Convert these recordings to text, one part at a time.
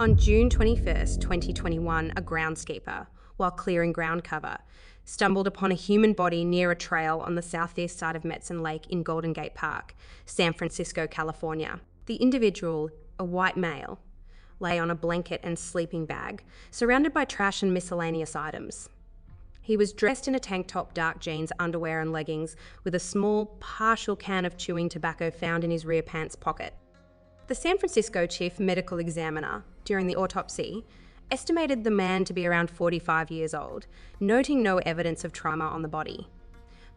On June 21st, 2021, a groundskeeper, while clearing ground cover, stumbled upon a human body near a trail on the southeast side of Medicine Lake in Golden Gate Park, San Francisco, California. The individual, a white male, lay on a blanket and sleeping bag, surrounded by trash and miscellaneous items. He was dressed in a tank top, dark jeans, underwear and leggings, with a small, partial can of chewing tobacco found in his rear pants pocket. The San Francisco chief medical examiner, during the autopsy, estimated the man to be around 45 years old, noting no evidence of trauma on the body.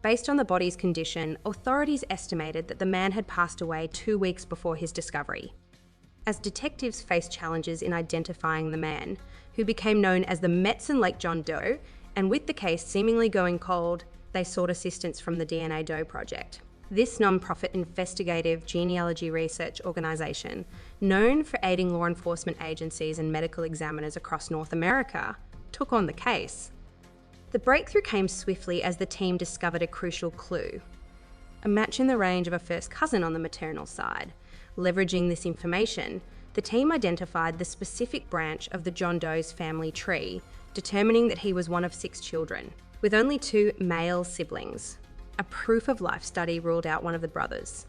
Based on the body's condition, authorities estimated that the man had passed away 2 weeks before his discovery. As detectives faced challenges in identifying the man, who became known as the Medicine Lake John Doe, and with the case seemingly going cold, they sought assistance from the DNA Doe Project. This non-profit investigative genealogy research organisation, known for aiding law enforcement agencies and medical examiners across North America, took on the case. The breakthrough came swiftly as the team discovered a crucial clue: a match in the range of a first cousin on the maternal side. Leveraging this information, the team identified the specific branch of the John Doe's family tree, determining that he was one of 6 children, with only 2 male siblings. A proof of life study ruled out one of the brothers.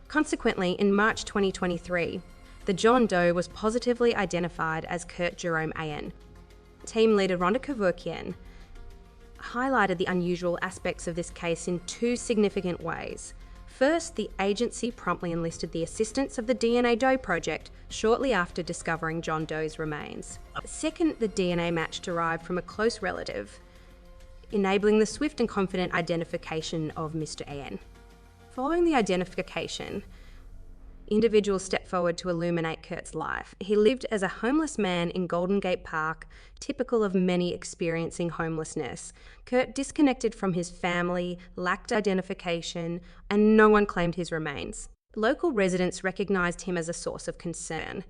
Consequently, in March 2023, the John Doe was positively identified as Kurt Jerome Ayen. Team leader Rhonda Kevorkian highlighted the unusual aspects of this case in 2 significant ways. First, the agency promptly enlisted the assistance of the DNA Doe Project shortly after discovering John Doe's remains. Second, the DNA match derived from a close relative, enabling the swift and confident identification of Mr. Ayen. Following the identification, individuals stepped forward to illuminate Kurt's life. He lived as a homeless man in Golden Gate Park, typical of many experiencing homelessness. Kurt disconnected from his family, lacked identification, and no one claimed his remains. Local residents recognized him as a source of concern.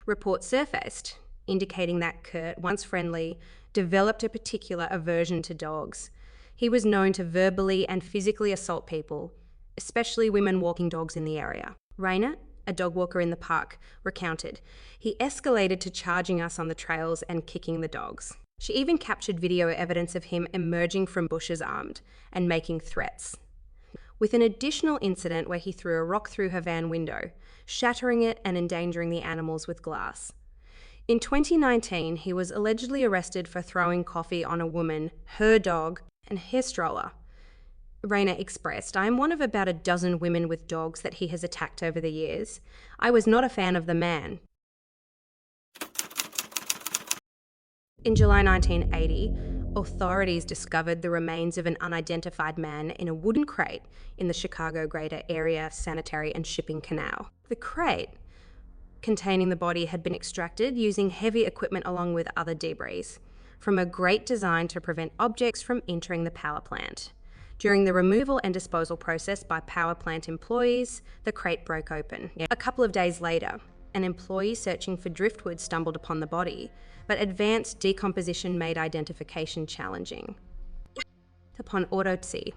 Reports surfaced indicating that Kurt, once friendly, developed a particular aversion to dogs. He was known to verbally and physically assault people, especially women walking dogs in the area. Raina, a dog walker in the park, recounted, "He escalated to charging us on the trails and kicking the dogs." She even captured video evidence of him emerging from bushes armed and making threats, with an additional incident where he threw a rock through her van window, shattering it and endangering the animals with glass. In 2019, he was allegedly arrested for throwing coffee on a woman, her dog, and her stroller. Raina expressed, "I am one of about a dozen women with dogs that he has attacked over the years. I was not a fan of the man." In July 1980, authorities discovered the remains of an unidentified man in a wooden crate in the Chicago Greater Area Sanitary and Shipping Canal. The crate containing the body had been extracted using heavy equipment along with other debris from a grate designed to prevent objects from entering the power plant. During the removal and disposal process by power plant employees, the crate broke open. A couple of days later, an employee searching for driftwood stumbled upon the body, but advanced decomposition made identification challenging. Upon autopsy,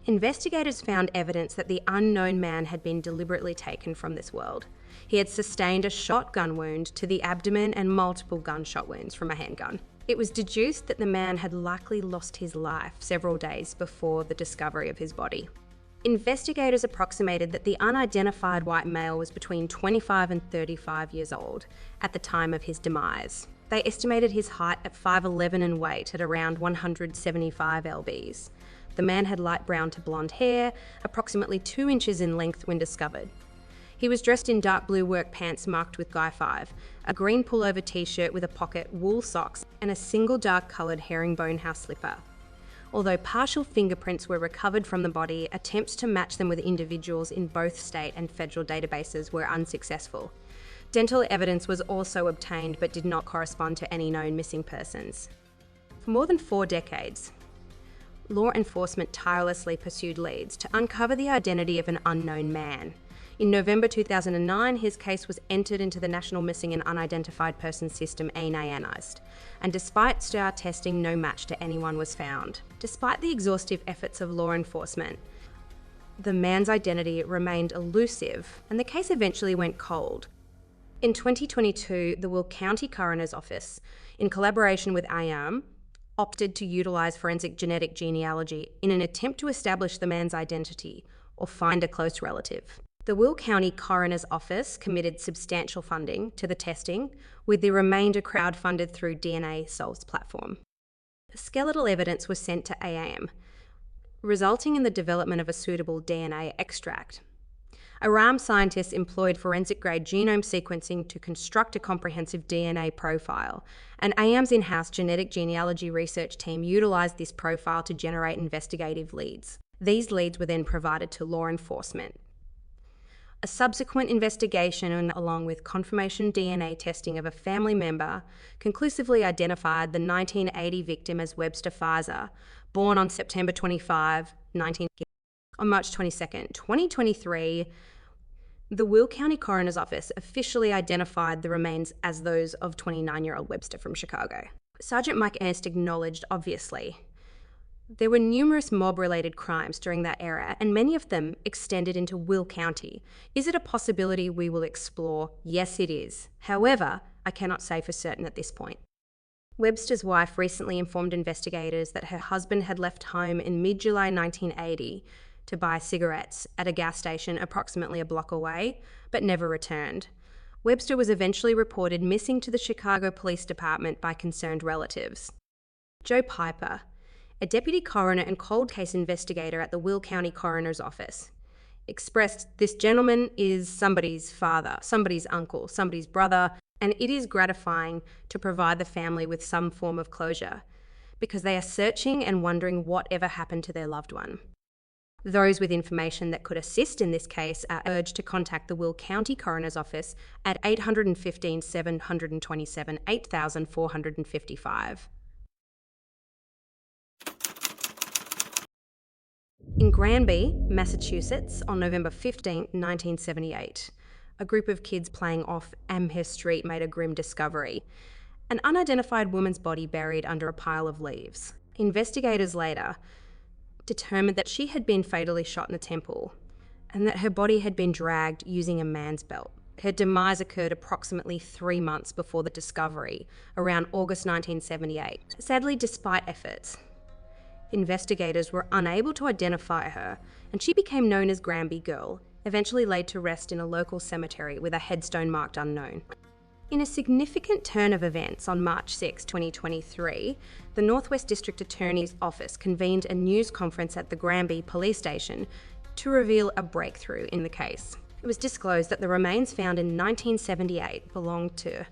investigators found evidence that the unknown man had been deliberately taken from this world. He had sustained a shotgun wound to the abdomen and multiple gunshot wounds from a handgun. It was deduced that the man had likely lost his life several days before the discovery of his body. Investigators approximated that the unidentified white male was between 25 and 35 years old at the time of his demise. They estimated his height at 5'11" and weight at around 175 lbs. The man had light brown to blonde hair, approximately 2 inches in length when discovered. He was dressed in dark blue work pants marked with Guy 5, a green pullover t-shirt with a pocket, wool socks, and a single dark-coloured herringbone house slipper. Although partial fingerprints were recovered from the body, attempts to match them with individuals in both state and federal databases were unsuccessful. Dental evidence was also obtained but did not correspond to any known missing persons. For more than 4 decades, law enforcement tirelessly pursued leads to uncover the identity of an unknown man. In November 2009, his case was entered into the National Missing and Unidentified Persons System, ANISed, and despite STAR testing, no match to anyone was found. Despite the exhaustive efforts of law enforcement, the man's identity remained elusive, and the case eventually went cold. In 2022, the Will County Coroner's Office, in collaboration with IAM, opted to utilise forensic genetic genealogy in an attempt to establish the man's identity or find a close relative. The Will County Coroner's Office committed substantial funding to the testing, with the remainder crowdfunded through DNA Solved's platform. Skeletal evidence was sent to IAM, resulting in the development of a suitable DNA extract. IAM scientists employed forensic-grade genome sequencing to construct a comprehensive DNA profile, and IAM's in-house genetic genealogy research team utilised this profile to generate investigative leads. These leads were then provided to law enforcement. A subsequent investigation, along with confirmation DNA testing of a family member, conclusively identified the 1980 victim as Webster Pfizer, born on September 25, 1950. On March 22, 2023, the Will County Coroner's Office officially identified the remains as those of 29-year-old Webster from Chicago. Sergeant Mike Ernst acknowledged, obviously, there were numerous mob-related crimes during that era, and many of them extended into Will County. Is it a possibility we will explore? Yes, it is. However, I cannot say for certain at this point. Webster's wife recently informed investigators that her husband had left home in mid-July 1980 to buy cigarettes at a gas station approximately a block away, but never returned. Webster was eventually reported missing to the Chicago Police Department by concerned relatives. Joe Piper, a deputy coroner and cold case investigator at the Will County Coroner's Office, expressed, "This gentleman is somebody's father, somebody's uncle, somebody's brother, and it is gratifying to provide the family with some form of closure, because they are searching and wondering whatever happened to their loved one." Those with information that could assist in this case are urged to contact the Will County Coroner's Office at 815 727 8455. In Granby, Massachusetts, on November 15, 1978, a group of kids playing off Amherst Street made a grim discovery: an unidentified woman's body buried under a pile of leaves. Investigators later determined that she had been fatally shot in the temple and that her body had been dragged using a man's belt. Her demise occurred approximately 3 months before the discovery, around August 1978. Sadly, despite efforts, investigators were unable to identify her, and she became known as Granby Girl, eventually laid to rest in a local cemetery with a headstone marked unknown. In a significant turn of events on March 6, 2023, the Northwest District Attorney's Office convened a news conference at the Granby Police Station to reveal a breakthrough in the case. It was disclosed that the remains found in 1978 belonged to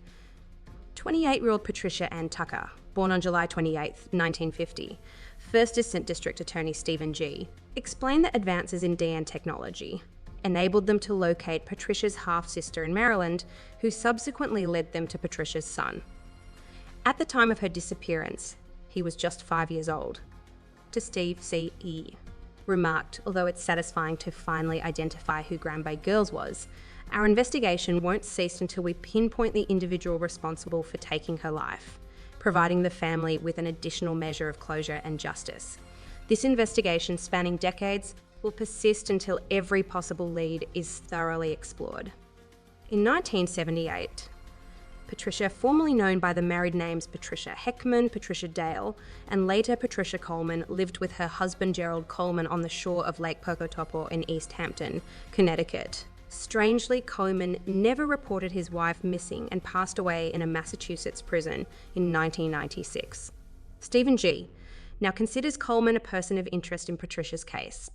28-year-old Patricia Ann Tucker, born on July 28, 1950. First Assistant District Attorney Stephen G. explained that advances in DNA technology enabled them to locate Patricia's half-sister in Maryland, who subsequently led them to Patricia's son. At the time of her disappearance, he was just 5 years old. To Steve C.E. remarked, "Although it's satisfying to finally identify who Granby Girls was, our investigation won't cease until we pinpoint the individual responsible for taking her life, providing the family with an additional measure of closure and justice. This investigation, spanning decades, will persist until every possible lead is thoroughly explored." In 1978, Patricia, formerly known by the married names Patricia Heckman, Patricia Dale, and later Patricia Coleman, lived with her husband Gerald Coleman on the shore of Lake Pocotopo in East Hampton, Connecticut. Strangely, Coleman never reported his wife missing and passed away in a Massachusetts prison in 1996. Stephen G. now considers Coleman a person of interest in Patricia's case.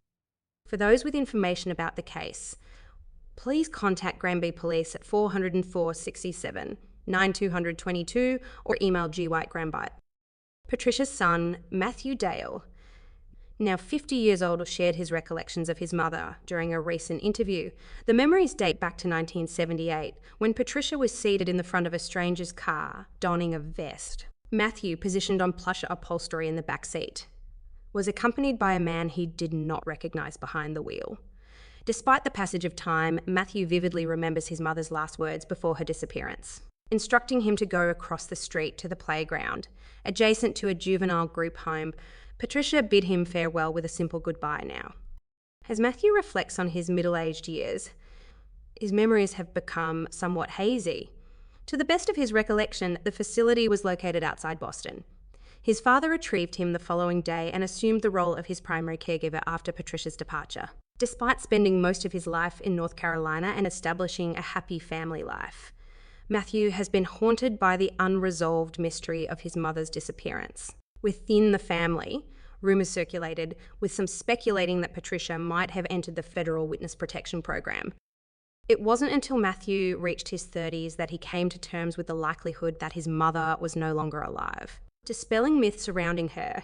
For those with information about the case, please contact Granby Police at 404-67-9222 or email gwhite@granby. Patricia's son, Matthew Dale, now 50 years old, shared his recollections of his mother during a recent interview. The memories date back to 1978, when Patricia was seated in the front of a stranger's car, donning a vest. Matthew, positioned on plush upholstery in the back seat, was accompanied by a man he did not recognise behind the wheel. Despite the passage of time, Matthew vividly remembers his mother's last words before her disappearance, instructing him to go across the street to the playground. Adjacent to a juvenile group home, Patricia bid him farewell with a simple goodbye now. As Matthew reflects on his middle-aged years, his memories have become somewhat hazy. To the best of his recollection, the facility was located outside Boston. His father retrieved him the following day and assumed the role of his primary caregiver after Patricia's departure. Despite spending most of his life in North Carolina and establishing a happy family life, Matthew has been haunted by the unresolved mystery of his mother's disappearance. Within the family, rumours circulated, with some speculating that Patricia might have entered the federal witness protection program. It wasn't until Matthew reached his 30s that he came to terms with the likelihood that his mother was no longer alive. Dispelling myths surrounding her,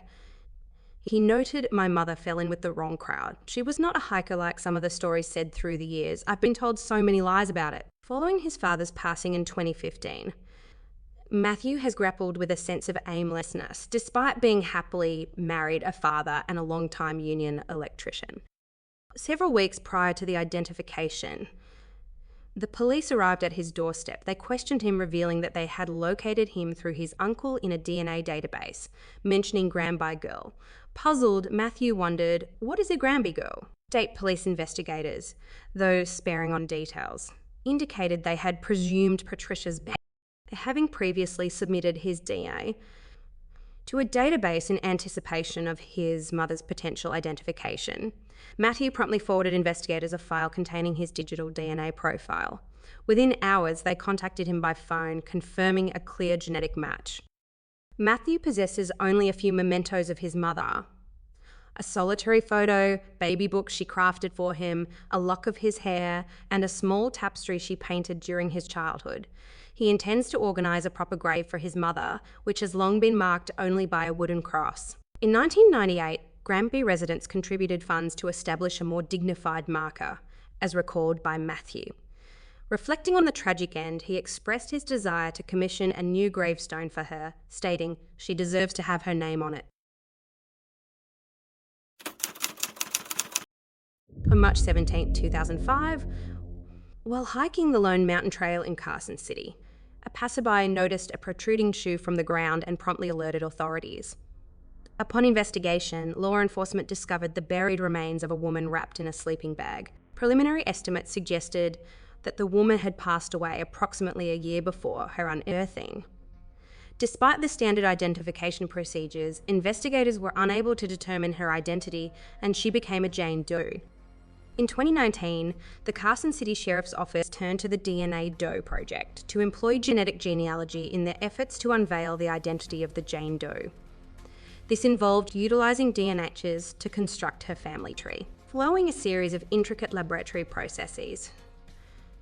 he noted, "My mother fell in with the wrong crowd. She was not a hiker like some of the stories said through the years. I've been told so many lies about it." Following his father's passing in 2015, Matthew has grappled with a sense of aimlessness, despite being happily married, a father, and a long-time union electrician. Several weeks prior to the identification, the police arrived at his doorstep. They questioned him, revealing that they had located him through his uncle in a DNA database, mentioning Granby Girl. Puzzled, Matthew wondered, what is a Granby Girl? State police investigators, though sparing on details, indicated they had presumed Patricia's death, having previously submitted his DNA to a database in anticipation of his mother's potential identification. Matthew promptly forwarded investigators a file containing his digital DNA profile. Within hours, they contacted him by phone, confirming a clear genetic match. Matthew possesses only a few mementos of his mother: a solitary photo, baby book she crafted for him, a lock of his hair, and a small tapestry she painted during his childhood. He intends to organise a proper grave for his mother, which has long been marked only by a wooden cross. In 1998, Granby residents contributed funds to establish a more dignified marker, as recalled by Matthew. Reflecting on the tragic end, he expressed his desire to commission a new gravestone for her, stating, "She deserves to have her name on it." On March 17, 2005, while hiking the Lone Mountain Trail in Carson City, a passerby noticed a protruding shoe from the ground and promptly alerted authorities. Upon investigation, law enforcement discovered the buried remains of a woman wrapped in a sleeping bag. Preliminary estimates suggested that the woman had passed away approximately a year before her unearthing. Despite the standard identification procedures, investigators were unable to determine her identity, and she became a Jane Doe. In 2019, the Carson City Sheriff's Office turned to the DNA Doe Project to employ genetic genealogy in their efforts to unveil the identity of the Jane Doe. This involved utilising DNAs to construct her family tree, following a series of intricate laboratory processes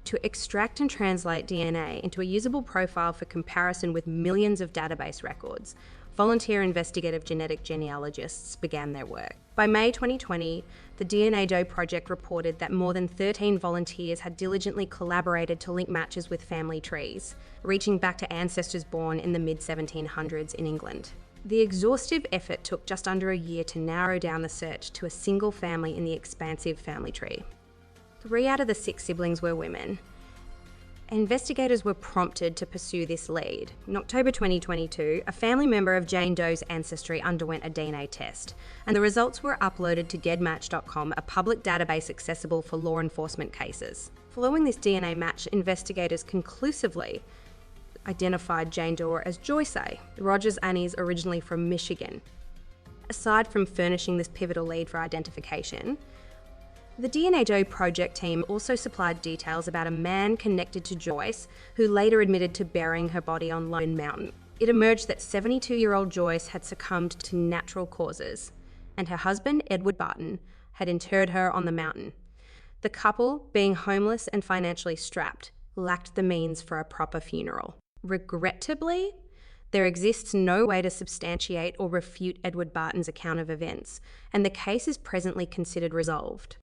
to extract and translate DNA into a usable profile for comparison with millions of database records. Volunteer investigative genetic genealogists began their work. By May 2020, the DNA Doe Project reported that more than 13 volunteers had diligently collaborated to link matches with family trees, reaching back to ancestors born in the mid-1700s in England. The exhaustive effort took just under a year to narrow down the search to a single family in the expansive family tree. 3 out of the 6 siblings were women. Investigators were prompted to pursue this lead. In October 2022, a family member of Jane Doe's ancestry underwent a DNA test, and the results were uploaded to gedmatch.com, a public database accessible for law enforcement cases. Following this DNA match, investigators conclusively identified Jane Doe as Joyce A. Rogers Annie's, originally from Michigan. Aside from furnishing this pivotal lead for identification, the DNA Doe Project team also supplied details about a man connected to Joyce who later admitted to burying her body on Lone Mountain. It emerged that 72-year-old Joyce had succumbed to natural causes, and her husband, Edward Barton, had interred her on the mountain. The couple, being homeless and financially strapped, lacked the means for a proper funeral. Regrettably, there exists no way to substantiate or refute Edward Barton's account of events, and the case is presently considered resolved.